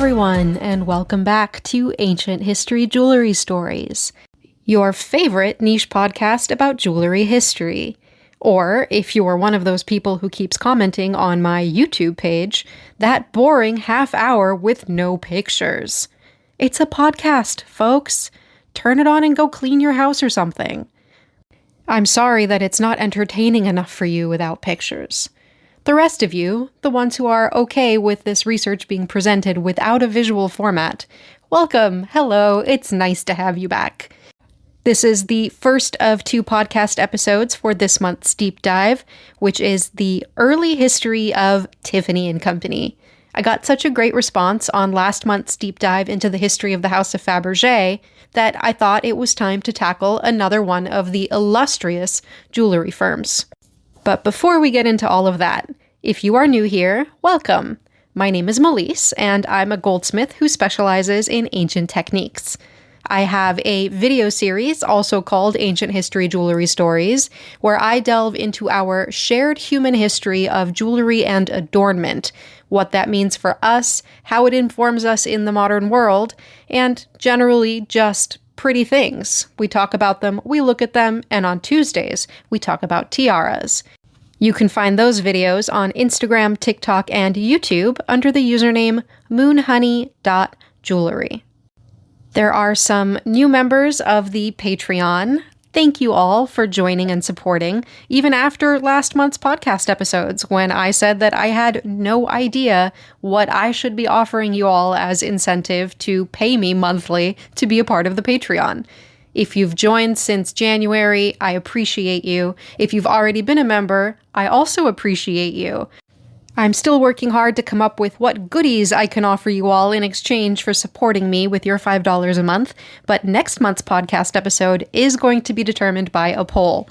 everyone, and welcome back to Ancient History Jewelry Stories, your favorite niche podcast about jewelry history. Or, if you are one of those people who keeps commenting on my YouTube page, that boring half hour with no pictures. It's a podcast, folks. Turn it on and go clean your house or something. I'm sorry that it's not entertaining enough for you without pictures. The rest of you, the ones who are okay with this research being presented without a visual format, welcome, hello, it's nice to have you back. This is the first of 2 podcast episodes for this month's deep dive, which is the early history of Tiffany Company. I got such a great response on last month's deep dive into the history of the House of Fabergé that I thought it was time to tackle another one of the illustrious jewelry firms. But before we get into all of that, if you are new here, welcome. My name is Melise, and I'm a goldsmith who specializes in ancient techniques. I have a video series, also called Ancient History Jewelry Stories, where I delve into our shared human history of jewelry and adornment, what that means for us, how it informs us in the modern world, and generally just pretty things. We talk about them, we look at them, and on Tuesdays, we talk about tiaras. You can find those videos on Instagram, TikTok, and YouTube under the username moonhoney.jewelry. There are some new members of the Patreon. Thank you all for joining and supporting, even after last month's podcast episodes when I said that I had no idea what I should be offering you all as incentive to pay me monthly to be a part of the Patreon. If you've joined since January, I appreciate you. If you've already been a member, I also appreciate you. I'm still working hard to come up with what goodies I can offer you all in exchange for supporting me with your $5 a month, but next month's podcast episode is going to be determined by a poll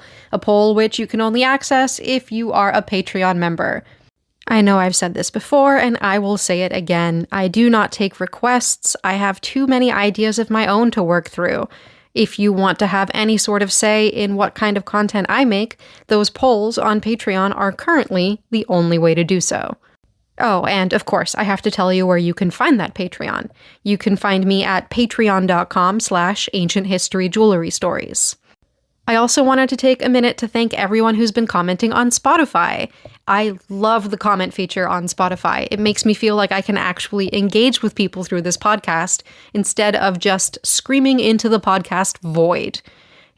which you can only access if you are a Patreon member. I know I've said this before, and I will say it again. I do not take requests. I have too many ideas of my own to work through. If you want to have any sort of say in what kind of content I make, those polls on Patreon are currently the only way to do so. Oh, and of course, I have to tell you where you can find that Patreon. You can find me at patreon.com/ancienthistoryjewelrystories. I also wanted to take a minute to thank everyone who's been commenting on Spotify. I love the comment feature on Spotify. It makes me feel like I can actually engage with people through this podcast instead of just screaming into the podcast void.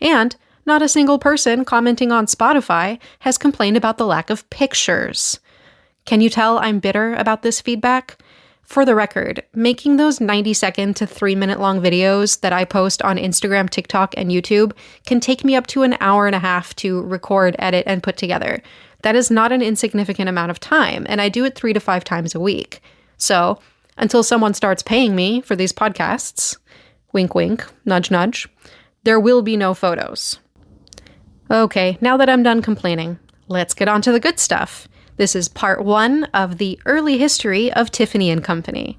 And not a single person commenting on Spotify has complained about the lack of pictures. Can you tell I'm bitter about this feedback? For the record, making those 90-second to 3-minute long videos that I post on Instagram, TikTok, and YouTube can take me up to an hour and a half to record, edit, and put together. That is not an insignificant amount of time, and I do it 3 to 5 times a week. So, until someone starts paying me for these podcasts, wink wink, nudge nudge, there will be no photos. Okay, now that I'm done complaining, let's get on to the good stuff. This is part 1 of the early history of Tiffany Company.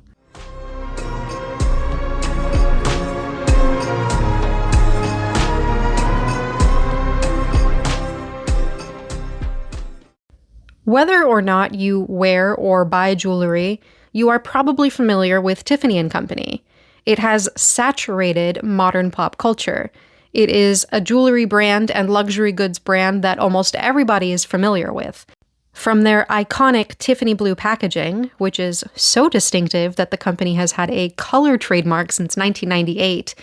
Whether or not you wear or buy jewelry, you are probably familiar with Tiffany Company. It has saturated modern pop culture. It is a jewelry brand and luxury goods brand that almost everybody is familiar with. From their iconic Tiffany blue packaging, which is so distinctive that the company has had a color trademark since 1998,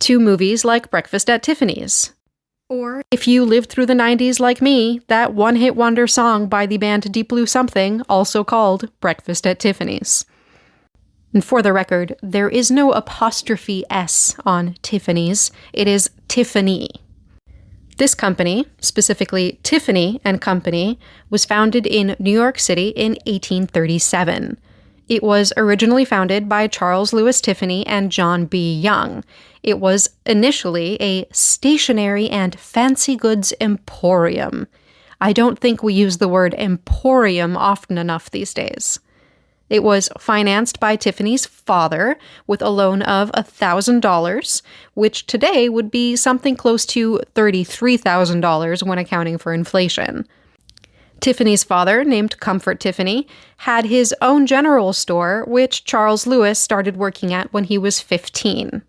to movies like Breakfast at Tiffany's. Or, if you lived through the 90s like me, that one-hit wonder song by the band Deep Blue Something, also called Breakfast at Tiffany's. And for the record, there is no apostrophe S on Tiffany's, it is Tiffany. This company, specifically Tiffany Company, was founded in New York City in 1837. It was originally founded by Charles Lewis Tiffany and John B. Young. It was initially a stationery and fancy goods emporium. I don't think we use the word emporium often enough these days. It was financed by Tiffany's father with a loan of $1,000, which today would be something close to $33,000 when accounting for inflation. Tiffany's father, named Comfort Tiffany, had his own general store, which Charles Lewis started working at when he was 15.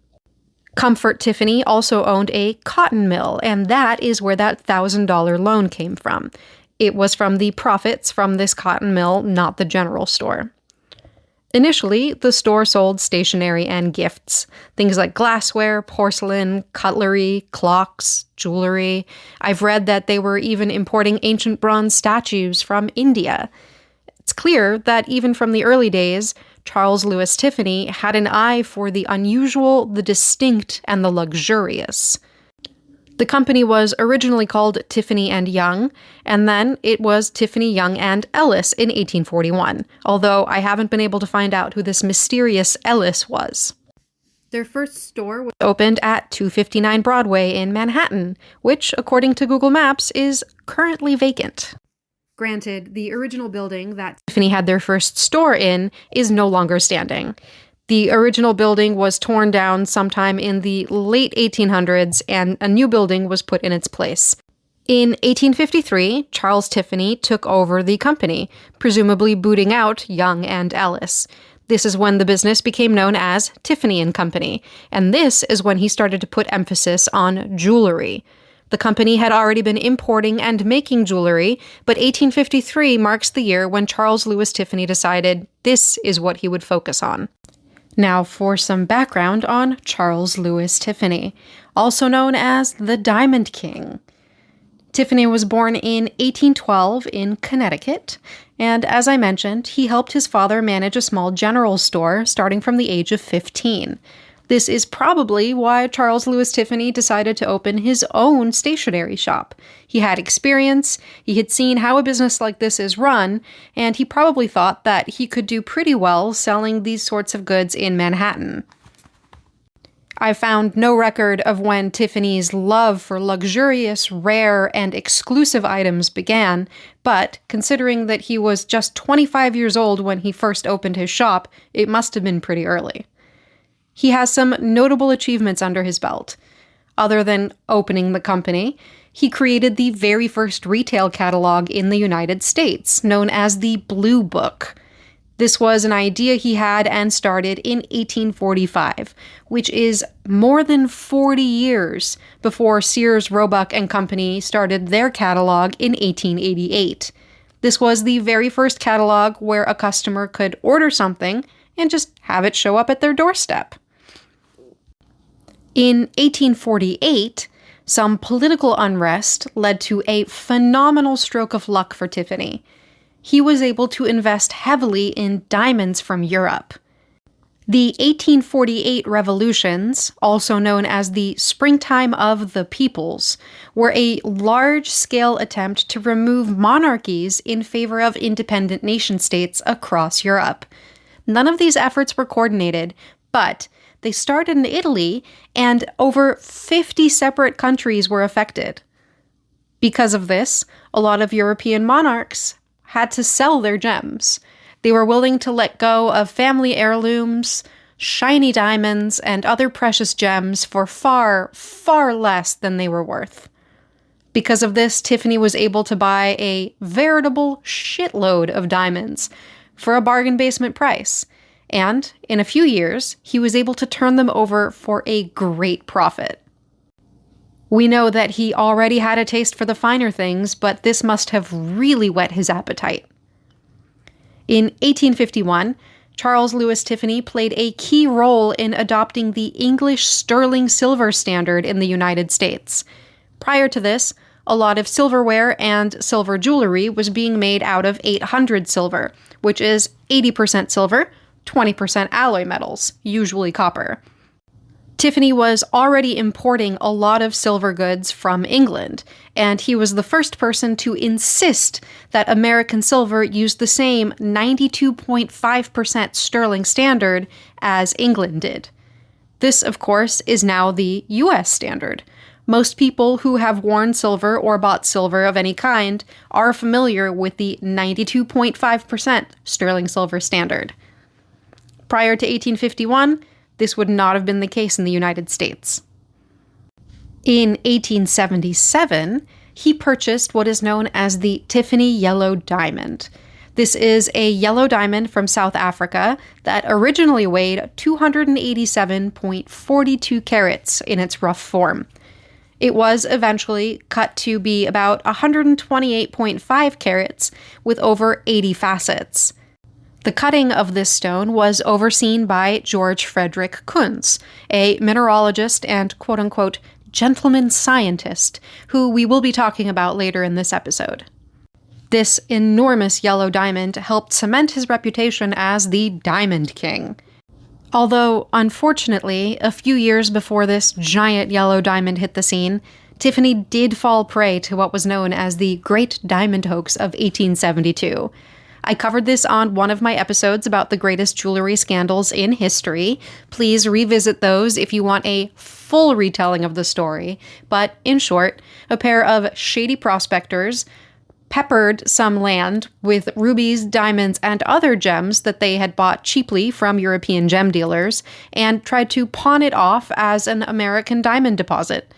Comfort Tiffany also owned a cotton mill, and that is where that $1,000 loan came from. It was from the profits from this cotton mill, not the general store. Initially, the store sold stationery and gifts, things like glassware, porcelain, cutlery, clocks, jewelry. I've read that they were even importing ancient bronze statues from India. It's clear that even from the early days, Charles Lewis Tiffany had an eye for the unusual, the distinct, and the luxurious. The company was originally called Tiffany and Young, and then it was Tiffany, Young and Ellis in 1841, although I haven't been able to find out who this mysterious Ellis was. Their first store was opened at 259 Broadway in Manhattan, which, according to Google Maps, is currently vacant. Granted, the original building that Tiffany had their first store in is no longer standing. The original building was torn down sometime in the late 1800s, and a new building was put in its place. In 1853, Charles Tiffany took over the company, presumably booting out Young and Ellis. This is when the business became known as Tiffany Company, and this is when he started to put emphasis on jewelry. The company had already been importing and making jewelry, but 1853 marks the year when Charles Lewis Tiffany decided this is what he would focus on. Now for some background on Charles Lewis Tiffany, also known as the Diamond King. Tiffany was born in 1812 in Connecticut, and as I mentioned, he helped his father manage a small general store starting from the age of 15. This is probably why Charles Lewis Tiffany decided to open his own stationery shop. He had experience, he had seen how a business like this is run, and he probably thought that he could do pretty well selling these sorts of goods in Manhattan. I found no record of when Tiffany's love for luxurious, rare, and exclusive items began, but considering that he was just 25 years old when he first opened his shop, it must have been pretty early. He has some notable achievements under his belt. Other than opening the company, he created the very first retail catalog in the United States, known as the Blue Book. This was an idea he had and started in 1845, which is more than 40 years before Sears, Roebuck and Company started their catalog in 1888. This was the very first catalog where a customer could order something and just have it show up at their doorstep. In 1848, some political unrest led to a phenomenal stroke of luck for Tiffany. He was able to invest heavily in diamonds from Europe. The 1848 revolutions, also known as the Springtime of the Peoples, were a large-scale attempt to remove monarchies in favor of independent nation-states across Europe. None of these efforts were coordinated, but they started in Italy, and over 50 separate countries were affected. Because of this, a lot of European monarchs had to sell their gems. They were willing to let go of family heirlooms, shiny diamonds, and other precious gems for far, far less than they were worth. Because of this, Tiffany was able to buy a veritable shitload of diamonds for a bargain basement price. And in a few years, he was able to turn them over for a great profit. We know that he already had a taste for the finer things, but this must have really whet his appetite. In 1851, Charles Lewis Tiffany played a key role in adopting the English sterling silver standard in the United States. Prior to this, a lot of silverware and silver jewelry was being made out of 800 silver, which is 80% silver, 20% alloy metals, usually copper. Tiffany was already importing a lot of silver goods from England, and he was the first person to insist that American silver use the same 92.5% sterling standard as England did. This, of course, is now the US standard. Most people who have worn silver or bought silver of any kind are familiar with the 92.5% sterling silver standard. Prior to 1851, this would not have been the case in the United States. In 1877, he purchased what is known as the Tiffany Yellow Diamond. This is a yellow diamond from South Africa that originally weighed 287.42 carats in its rough form. It was eventually cut to be about 128.5 carats with over 80 facets. The cutting of this stone was overseen by George Frederick Kunz, a mineralogist and quote-unquote gentleman scientist, who we will be talking about later in this episode. This enormous yellow diamond helped cement his reputation as the Diamond King. Although, unfortunately, a few years before this giant yellow diamond hit the scene, Tiffany did fall prey to what was known as the Great Diamond Hoax of 1872. I covered this on one of my episodes about the greatest jewelry scandals in history. Please revisit those if you want a full retelling of the story. But in short, a pair of shady prospectors peppered some land with rubies, diamonds, and other gems that they had bought cheaply from European gem dealers and tried to pawn it off as an American diamond deposit.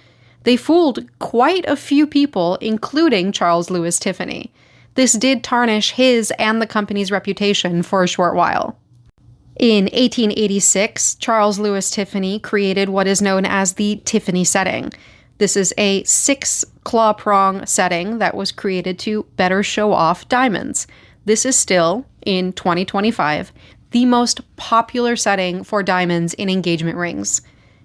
They fooled quite a few people, including Charles Lewis Tiffany. This did tarnish his and the company's reputation for a short while. In 1886, Charles Lewis Tiffany created what is known as the Tiffany setting. This is a 6-claw-prong setting that was created to better show off diamonds. This is still, in 2025, the most popular setting for diamonds in engagement rings.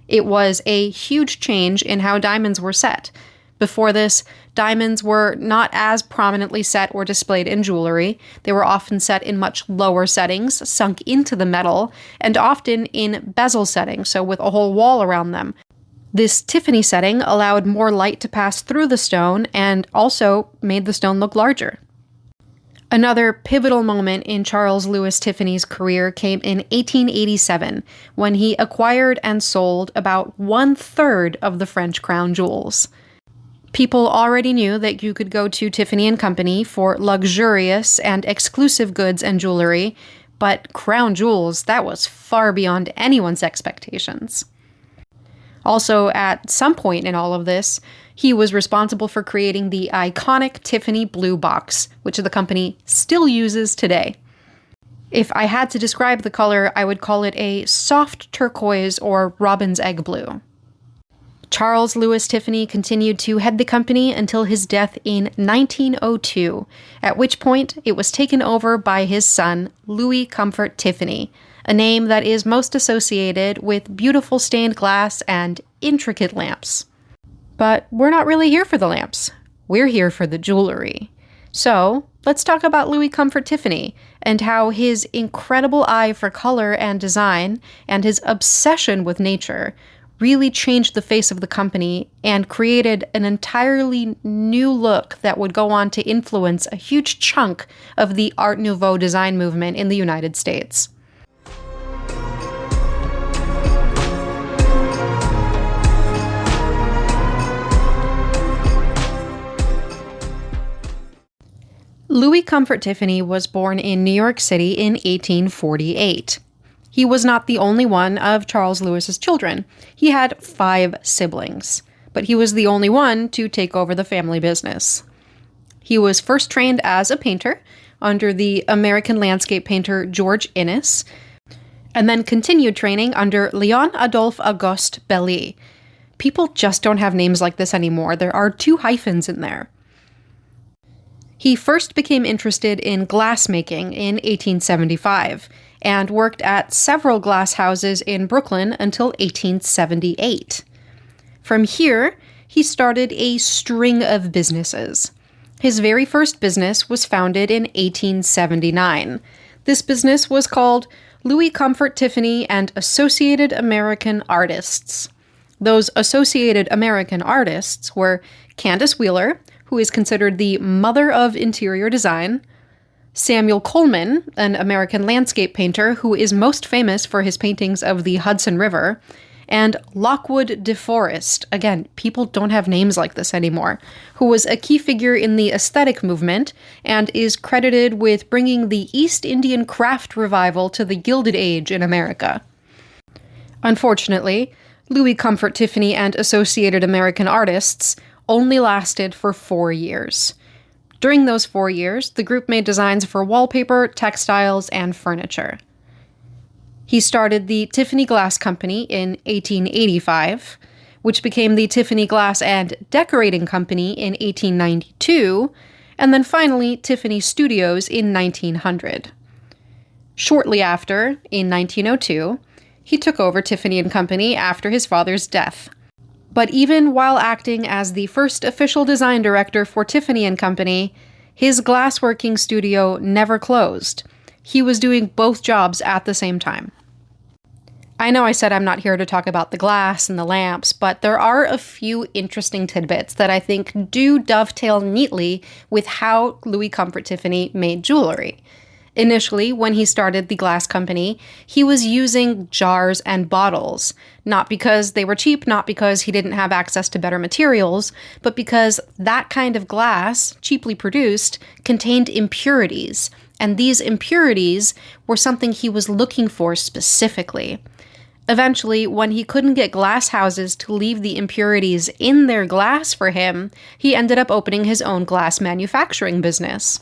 It was a huge change in how diamonds were set. Before this, diamonds were not as prominently set or displayed in jewelry. They were often set in much lower settings, sunk into the metal, and often in bezel settings, so with a whole wall around them. This Tiffany setting allowed more light to pass through the stone and also made the stone look larger. Another pivotal moment in Charles Lewis Tiffany's career came in 1887, when he acquired and sold about 1/3 of the French crown jewels. People already knew that you could go to Tiffany Company for luxurious and exclusive goods and jewelry, but crown jewels, that was far beyond anyone's expectations. Also, at some point in all of this, he was responsible for creating the iconic Tiffany blue box, which the company still uses today. If I had to describe the color, I would call it a soft turquoise or robin's egg blue. Charles Lewis Tiffany continued to head the company until his death in 1902, at which point it was taken over by his son, Louis Comfort Tiffany, a name that is most associated with beautiful stained glass and intricate lamps. But we're not really here for the lamps. We're here for the jewelry. So, let's talk about Louis Comfort Tiffany and how his incredible eye for color and design and his obsession with nature really changed the face of the company and created an entirely new look that would go on to influence a huge chunk of the Art Nouveau design movement in the United States. Louis Comfort Tiffany was born in New York City in 1848. He was not the only one of Charles Lewis's children. He had 5 siblings, but he was the only one to take over the family business. He was first trained as a painter under the American landscape painter George Innes, and then continued training under Léon Adolphe Auguste Belly. People just don't have names like this anymore. There are 2 hyphens in there. He first became interested in glassmaking in 1875 and worked at several glass houses in Brooklyn until 1878. From here, he started a string of businesses. His very first business was founded in 1879. This business was called Louis Comfort Tiffany and Associated American Artists. Those Associated American Artists were Candace Wheeler, who is considered the mother of interior design, Samuel Coleman, an American landscape painter who is most famous for his paintings of the Hudson River, and Lockwood DeForest, again, people don't have names like this anymore, who was a key figure in the aesthetic movement and is credited with bringing the East Indian craft revival to the Gilded Age in America. Unfortunately, Louis Comfort Tiffany and Associated American Artists only lasted for 4 years. During those 4 years, the group made designs for wallpaper, textiles, and furniture. He started the Tiffany Glass Company in 1885, which became the Tiffany Glass and Decorating Company in 1892, and then finally Tiffany Studios in 1900. Shortly after, in 1902, he took over Tiffany Company after his father's death. But even while acting as the first official design director for Tiffany Company, his glassworking studio never closed. He was doing both jobs at the same time. I know I said I'm not here to talk about the glass and the lamps, but there are a few interesting tidbits that I think do dovetail neatly with how Louis Comfort Tiffany made jewelry. Initially, when he started the glass company, he was using jars and bottles, not because they were cheap, not because he didn't have access to better materials, but because that kind of glass, cheaply produced, contained impurities, and these impurities were something he was looking for specifically. Eventually, when he couldn't get glass houses to leave the impurities in their glass for him, he ended up opening his own glass manufacturing business.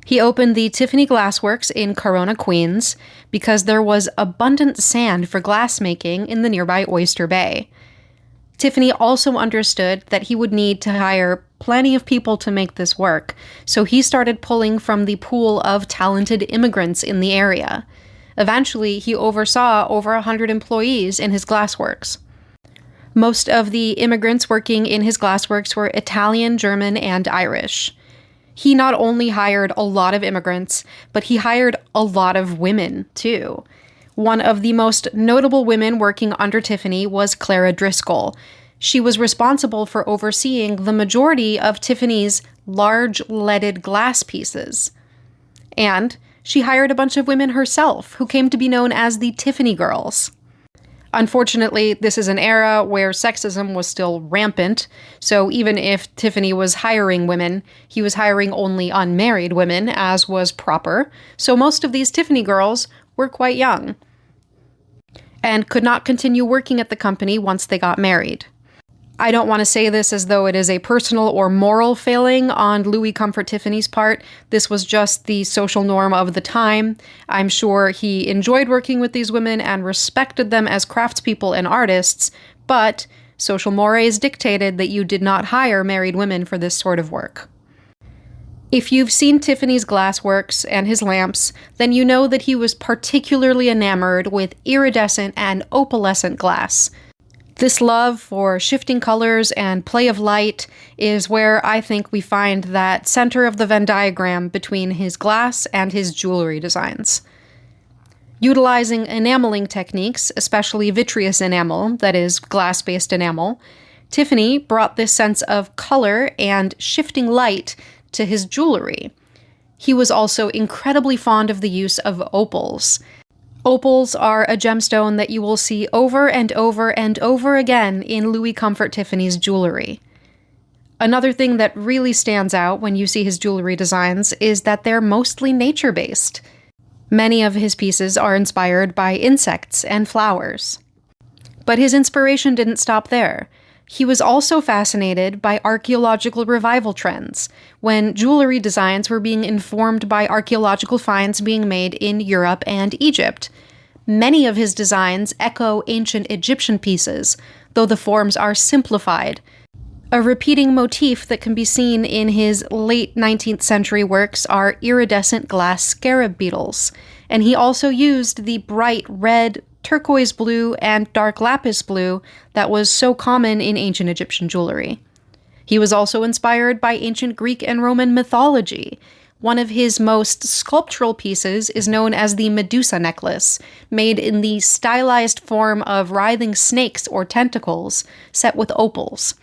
He opened the Tiffany Glassworks in Corona, Queens, because there was abundant sand for glassmaking in the nearby Oyster Bay. Tiffany also understood that he would need to hire plenty of people to make this work, so he started pulling from the pool of talented immigrants in the area. Eventually, he oversaw over 100 employees in his glassworks. Most of the immigrants working in his glassworks were Italian, German, and Irish. He not only hired a lot of immigrants, but he hired a lot of women, too. One of the most notable women working under Tiffany was Clara Driscoll. She was responsible for overseeing the majority of Tiffany's large leaded glass pieces. And she hired a bunch of women herself, who came to be known as the Tiffany Girls. Unfortunately, this is an era where sexism was still rampant, so even if Tiffany was hiring women, he was hiring only unmarried women, as was proper, so most of these Tiffany girls were quite young, and could not continue working at the company once they got married. I don't want to say this as though it is a personal or moral failing on Louis Comfort Tiffany's part. This was just the social norm of the time. I'm sure he enjoyed working with these women and respected them as craftspeople and artists, but social mores dictated that you did not hire married women for this sort of work. If you've seen Tiffany's glassworks and his lamps, then you know that he was particularly enamored with iridescent and opalescent glass. This love for shifting colors and play of light is where I think we find that center of the Venn diagram between his glass and his jewelry designs. Utilizing enameling techniques, especially vitreous enamel, that is, glass-based enamel, Tiffany brought this sense of color and shifting light to his jewelry. He was also incredibly fond of the use of opals. Opals are a gemstone that you will see over and over and over again in Louis Comfort Tiffany's jewelry. Another thing that really stands out when you see his jewelry designs is that they're mostly nature-based. Many of his pieces are inspired by insects and flowers. But his inspiration didn't stop there. He was also fascinated by archaeological revival trends, when jewelry designs were being informed by archaeological finds being made in Europe and Egypt. Many of his designs echo ancient Egyptian pieces, though the forms are simplified. A repeating motif that can be seen in his late 19th century works are iridescent glass scarab beetles, and he also used the bright red, turquoise blue, and dark lapis blue that was so common in ancient Egyptian jewelry. He was also inspired by ancient Greek and Roman mythology. One of his most sculptural pieces is known as the Medusa necklace, made in the stylized form of writhing snakes or tentacles, set with opals.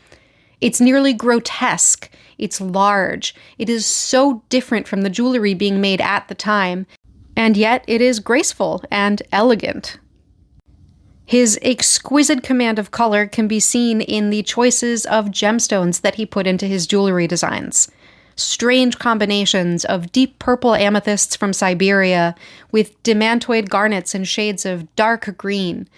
It's nearly grotesque. It's large. It is so different from the jewelry being made at the time, and yet it is graceful and elegant. His exquisite command of color can be seen in the choices of gemstones that he put into his jewelry designs. Strange combinations of deep purple amethysts from Siberia with demantoid garnets in shades of dark green,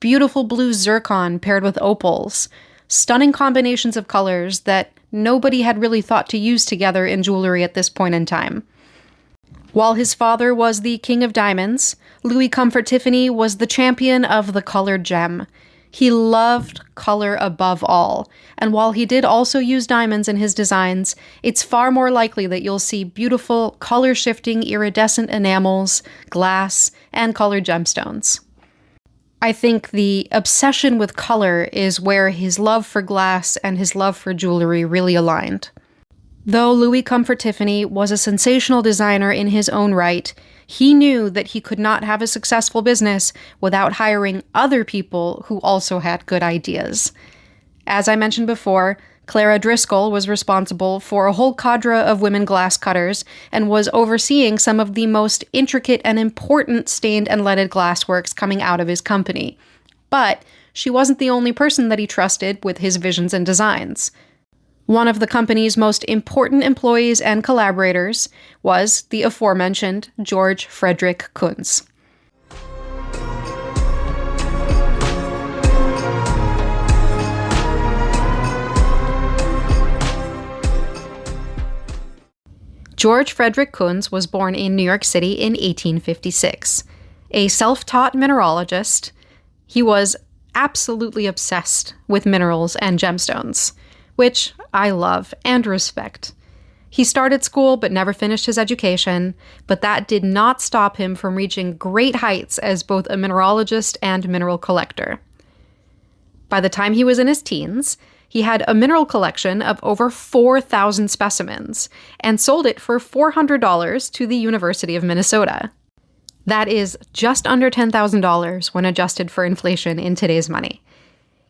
beautiful blue zircon paired with opals, stunning combinations of colors that nobody had really thought to use together in jewelry at this point in time. While his father was the king of diamonds, Louis Comfort Tiffany was the champion of the colored gem. He loved color above all, and while he did also use diamonds in his designs, it's far more likely that you'll see beautiful, color-shifting iridescent enamels, glass, and colored gemstones. I think the obsession with color is where his love for glass and his love for jewelry really aligned. Though Louis Comfort Tiffany was a sensational designer in his own right, he knew that he could not have a successful business without hiring other people who also had good ideas. As I mentioned before, Clara Driscoll was responsible for a whole cadre of women glass cutters and was overseeing some of the most intricate and important stained and leaded glassworks coming out of his company. But she wasn't the only person that he trusted with his visions and designs. One of the company's most important employees and collaborators was the aforementioned George Frederick Kunz. George Frederick Kunz was born in New York City in 1856. A self-taught mineralogist, he was absolutely obsessed with minerals and gemstones, which I love and respect. He started school but never finished his education, but that did not stop him from reaching great heights as both a mineralogist and mineral collector. By the time he was in his teens, he had a mineral collection of over 4,000 specimens and sold it for $400 to the University of Minnesota. That is just under $10,000 when adjusted for inflation in today's money.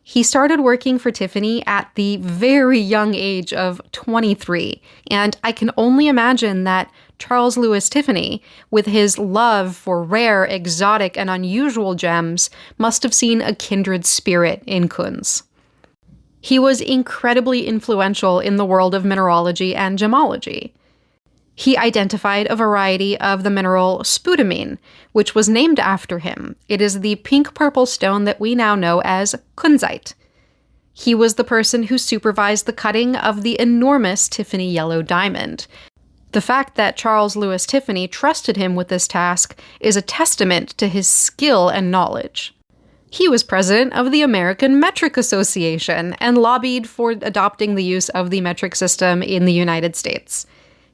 He started working for Tiffany at the very young age of 23, and I can only imagine that Charles Lewis Tiffany, with his love for rare, exotic, and unusual gems, must have seen a kindred spirit in Kunz. He was incredibly influential in the world of mineralogy and gemology. He identified a variety of the mineral sputamine, which was named after him. It is the pink-purple stone that we now know as kunzite. He was the person who supervised the cutting of the enormous Tiffany yellow diamond. The fact that Charles Lewis Tiffany trusted him with this task is a testament to his skill and knowledge. He was president of the American Metric Association and lobbied for adopting the use of the metric system in the United States.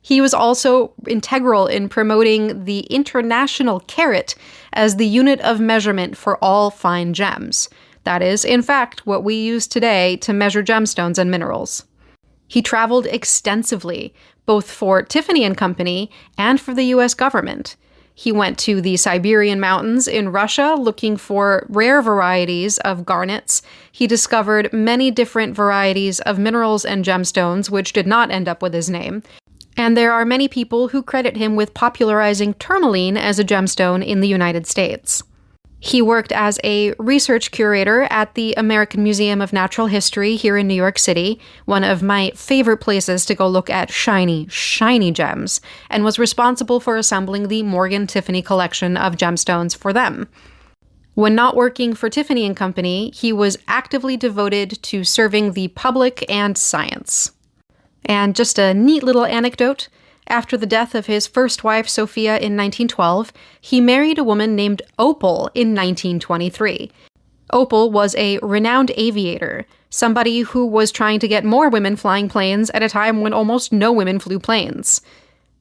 He was also integral in promoting the international carat as the unit of measurement for all fine gems. That is, in fact, what we use today to measure gemstones and minerals. He traveled extensively, both for Tiffany Company and for the U.S. government. He went to the Siberian mountains in Russia looking for rare varieties of garnets. He discovered many different varieties of minerals and gemstones, which did not end up with his name. And there are many people who credit him with popularizing tourmaline as a gemstone in the United States. He worked as a research curator at the American Museum of Natural History here in New York City, one of my favorite places to go look at shiny, shiny gems, and was responsible for assembling the Morgan Tiffany collection of gemstones for them. When not working for Tiffany Company, he was actively devoted to serving the public and science. And just a neat little anecdote, after the death of his first wife, Sophia, in 1912, he married a woman named Opal in 1923. Opal was a renowned aviator, somebody who was trying to get more women flying planes at a time when almost no women flew planes.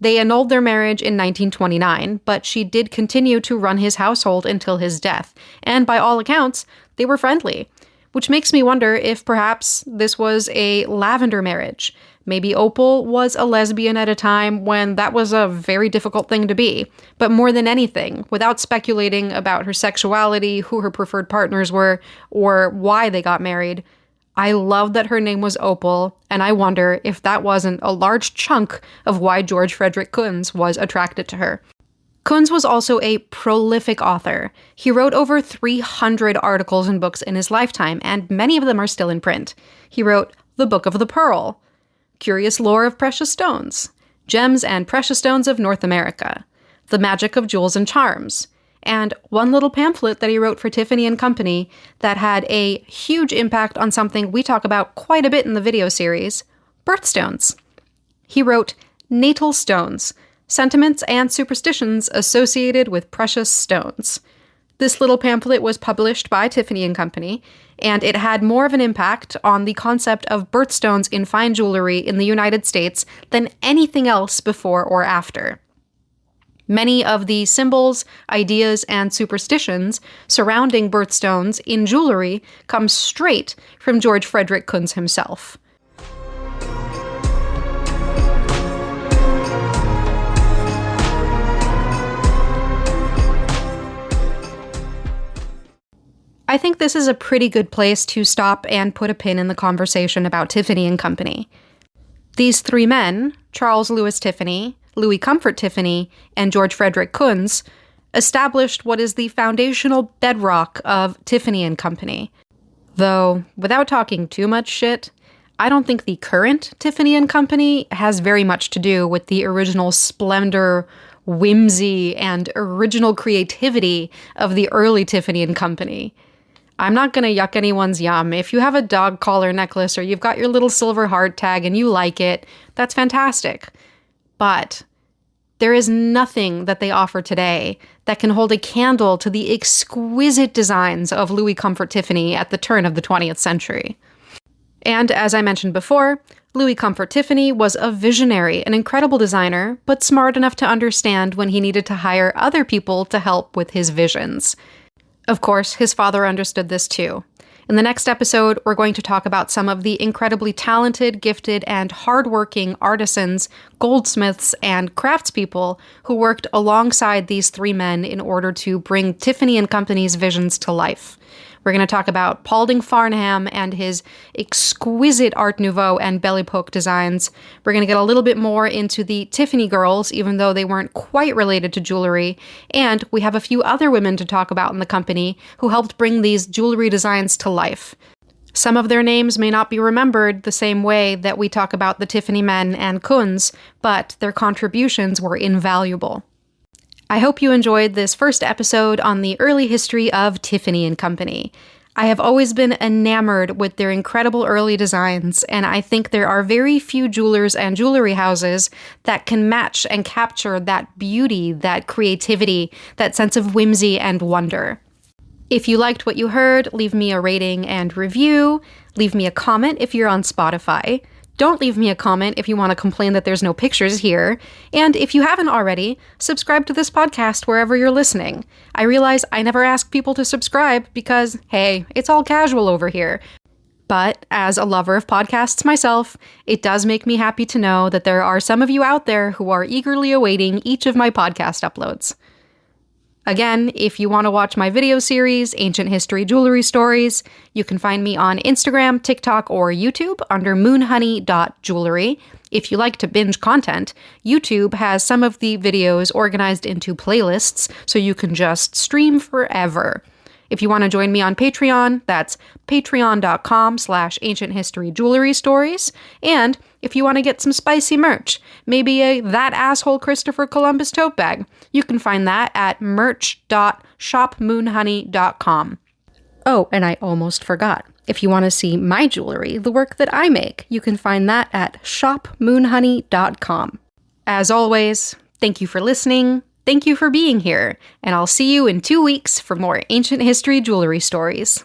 They annulled their marriage in 1929, but she did continue to run his household until his death, and by all accounts, they were friendly. Which makes me wonder if perhaps this was a lavender marriage. Maybe Opal was a lesbian at a time when that was a very difficult thing to be. But more than anything, without speculating about her sexuality, who her preferred partners were, or why they got married, I love that her name was Opal, and I wonder if that wasn't a large chunk of why George Frederick Kunz was attracted to her. Kunz was also a prolific author. He wrote over 300 articles and books in his lifetime, and many of them are still in print. He wrote The Book of the Pearl, Curious Lore of Precious Stones, Gems and Precious Stones of North America, The Magic of Jewels and Charms, and one little pamphlet that he wrote for Tiffany Company that had a huge impact on something we talk about quite a bit in the video series, birthstones. He wrote Natal Stones, Sentiments and Superstitions Associated with Precious Stones. This little pamphlet was published by Tiffany Company, and it had more of an impact on the concept of birthstones in fine jewelry in the United States than anything else before or after. Many of the symbols, ideas, and superstitions surrounding birthstones in jewelry come straight from George Frederick Kunz himself. I think this is a pretty good place to stop and put a pin in the conversation about Tiffany Company. These three men, Charles Lewis Tiffany, Louis Comfort Tiffany, and George Frederick Kunz, established what is the foundational bedrock of Tiffany Company. Though, without talking too much shit, I don't think the current Tiffany Company has very much to do with the original splendor, whimsy, and original creativity of the early Tiffany Company. I'm not gonna yuck anyone's yum. If you have a dog collar necklace or you've got your little silver heart tag and you like it, that's fantastic. But there is nothing that they offer today that can hold a candle to the exquisite designs of Louis Comfort Tiffany at the turn of the 20th century. And as I mentioned before, Louis Comfort Tiffany was a visionary, an incredible designer, but smart enough to understand when he needed to hire other people to help with his visions. Of course, his father understood this too. In the next episode, we're going to talk about some of the incredibly talented, gifted, and hardworking artisans, goldsmiths, and craftspeople who worked alongside these three men in order to bring Tiffany Company's visions to life. We're going to talk about Paulding Farnham and his exquisite Art Nouveau and Belle Epoque designs. We're going to get a little bit more into the Tiffany girls, even though they weren't quite related to jewelry. And we have a few other women to talk about in the company who helped bring these jewelry designs to life. Some of their names may not be remembered the same way that we talk about the Tiffany men and Kunz, but their contributions were invaluable. I hope you enjoyed this first episode on the early history of Tiffany Company. I have always been enamored with their incredible early designs, and I think there are very few jewelers and jewelry houses that can match and capture that beauty, that creativity, that sense of whimsy and wonder. If you liked what you heard, leave me a rating and review. Leave me a comment if you're on Spotify. Don't leave me a comment if you want to complain that there's no pictures here. And if you haven't already, subscribe to this podcast wherever you're listening. I realize I never ask people to subscribe because, hey, it's all casual over here. But as a lover of podcasts myself, it does make me happy to know that there are some of you out there who are eagerly awaiting each of my podcast uploads. Again, if you want to watch my video series, Ancient History Jewelry Stories, you can find me on Instagram, TikTok, or YouTube under moonhoney.jewelry. If you like to binge content, YouTube has some of the videos organized into playlists, so you can just stream forever. If you want to join me on Patreon, that's patreon.com/ancienthistoryjewelrystories. And if you want to get some spicy merch, maybe a That Asshole Christopher Columbus tote bag, you can find that at merch.shopmoonhoney.com. Oh, and I almost forgot. If you want to see my jewelry, the work that I make, you can find that at shopmoonhoney.com. As always, thank you for listening. Thank you for being here, and I'll see you in 2 weeks for more Ancient History Jewelry Stories.